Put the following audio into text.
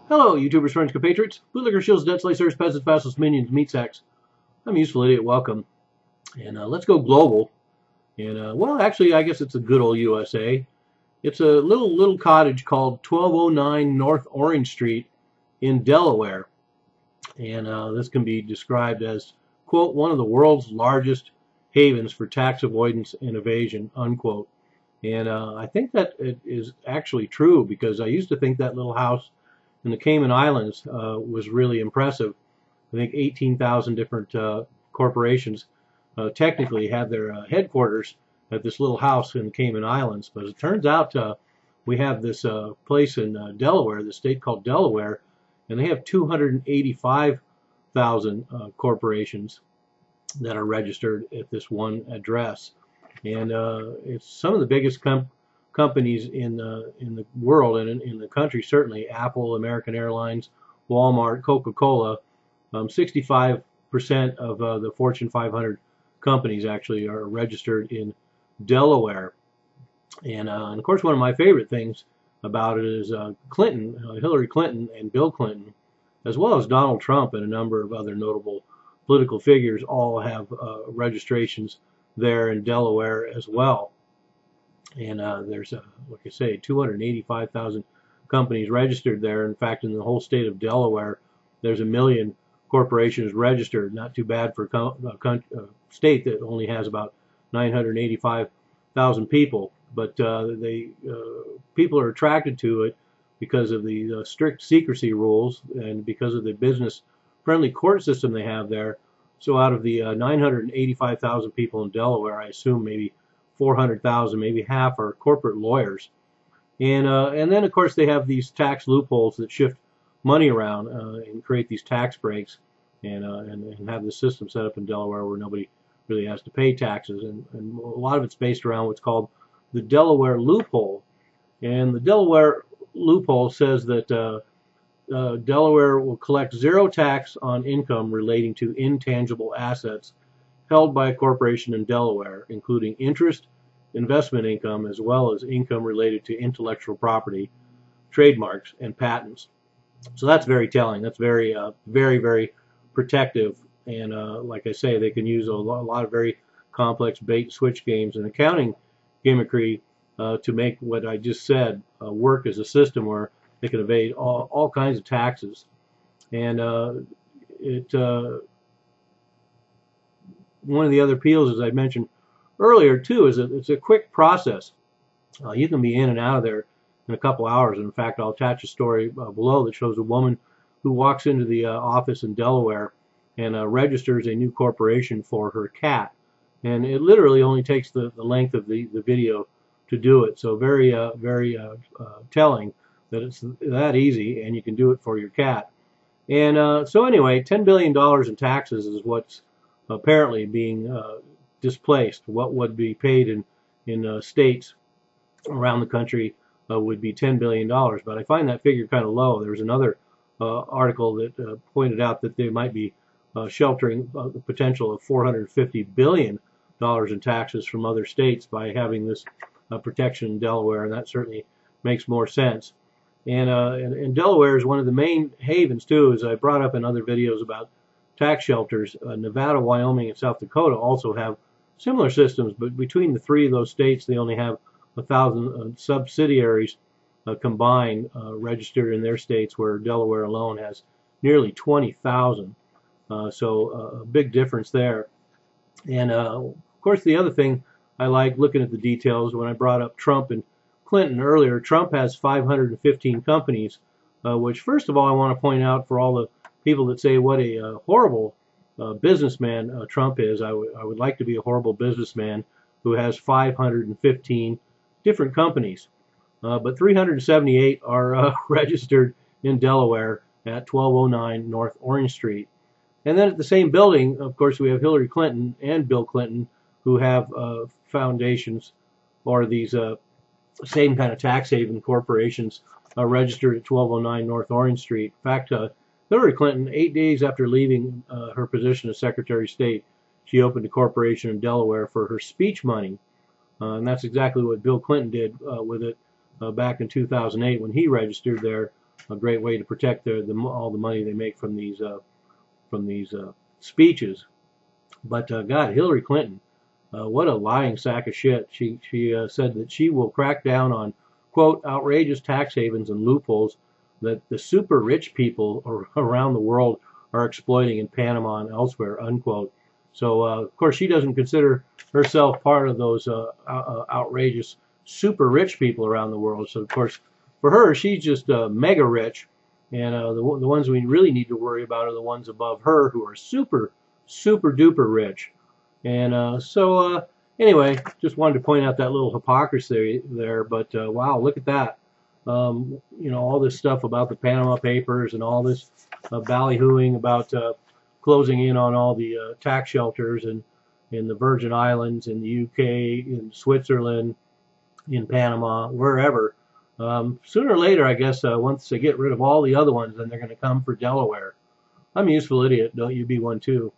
Hello, YouTubers, friends, compatriots, bootlickers, shields, debt slicers, peasants, vassals, minions, meat sacks. I'm Useful Idiot. Welcome. And let's go global. And well, actually, I guess it's a good old USA. It's a little cottage called 1209 North Orange Street in Delaware. And this can be described as, quote, one of the world's largest havens for tax avoidance and evasion, unquote. And I think that it is actually true, because I used to think that little house in the Cayman Islands was really impressive. I think 18,000 different corporations technically have their headquarters at this little house in the Cayman Islands. But it turns out we have this place in Delaware, the state called Delaware, and they have 285,000 corporations that are registered at this one address. And it's some of the biggest companies in the world and in the country, certainly. Apple, American Airlines, Walmart, Coca-Cola. 65% of the Fortune 500 companies actually are registered in Delaware. And of course, one of my favorite things about it is Hillary Clinton and Bill Clinton, as well as Donald Trump and a number of other notable political figures, all have registrations there in Delaware as well. And there's, like I say, 285,000 companies registered there. In fact, in the whole state of Delaware, there's 1 million corporations registered. Not too bad for a state that only has about 985,000 people. But people are attracted to it because of the strict secrecy rules and because of the business-friendly court system they have there. So out of the 985,000 people in Delaware, I assume maybe 400,000, maybe half, are corporate lawyers. And then, of course, they have these tax loopholes that shift money around and create these tax breaks, and have the system set up in Delaware where nobody really has to pay taxes. And a lot of it's based around what's called the Delaware Loophole. And the Delaware Loophole says that Delaware will collect zero tax on income relating to intangible assets held by a corporation in Delaware, including interest, investment income, as well as income related to intellectual property, trademarks, and patents. So that's very telling. That's very, very protective. And like I say, they can use a lot of very complex bait and switch games and accounting gimmickry to make what I just said work as a system where they can evade all kinds of taxes. And one of the other appeals, as I mentioned earlier, too, is that it's a quick process. You can be in and out of there in a couple hours. In fact, I'll attach a story below that shows a woman who walks into the office in Delaware and registers a new corporation for her cat. And it literally only takes the length of the video to do it. So very telling that it's that easy, and you can do it for your cat. And so anyway, $10 billion in taxes is what's apparently being displaced. What would be paid in states around the country would be $10 billion. But I find that figure kind of low. There was another article that pointed out that they might be sheltering the potential of $450 billion in taxes from other states by having this protection in Delaware, and that certainly makes more sense. And Delaware is one of the main havens, too, as I brought up in other videos about tax shelters. Nevada, Wyoming, and South Dakota also have similar systems, but between the three of those states, they only have 1,000 subsidiaries combined registered in their states, where Delaware alone has nearly 20,000. So a big difference there. And of course, the other thing I like looking at the details, when I brought up Trump and Clinton earlier, Trump has 515 companies, which, first of all, I want to point out for all the people that say what a horrible businessman Trump is. I would like to be a horrible businessman who has 515 different companies. But 378 are registered in Delaware at 1209 North Orange Street. And then at the same building, of course, we have Hillary Clinton and Bill Clinton, who have foundations or these same kind of tax haven corporations registered at 1209 North Orange Street. In fact, Hillary Clinton, 8 days after leaving her position as Secretary of State, she opened a corporation in Delaware for her speech money. And that's exactly what Bill Clinton did with it back in 2008 when he registered there a great way to protect all the money they make from these speeches. But God, Hillary Clinton, what a lying sack of shit. She said that she will crack down on, quote, outrageous tax havens and loopholes that the super rich people around the world are exploiting in Panama and elsewhere, unquote. So, of course, she doesn't consider herself part of those outrageous super rich people around the world. So, of course, for her, she's just mega rich. And the ones we really need to worry about are the ones above her who are super, super duper rich. And anyway, just wanted to point out that little hypocrisy there. But wow, look at that. All this stuff about the Panama Papers and all this ballyhooing about closing in on all the tax shelters in the Virgin Islands, in the UK, in Switzerland, in Panama, wherever. Sooner or later, I guess, once they get rid of all the other ones, then they're going to come for Delaware. I'm a useful idiot. Don't you be one too.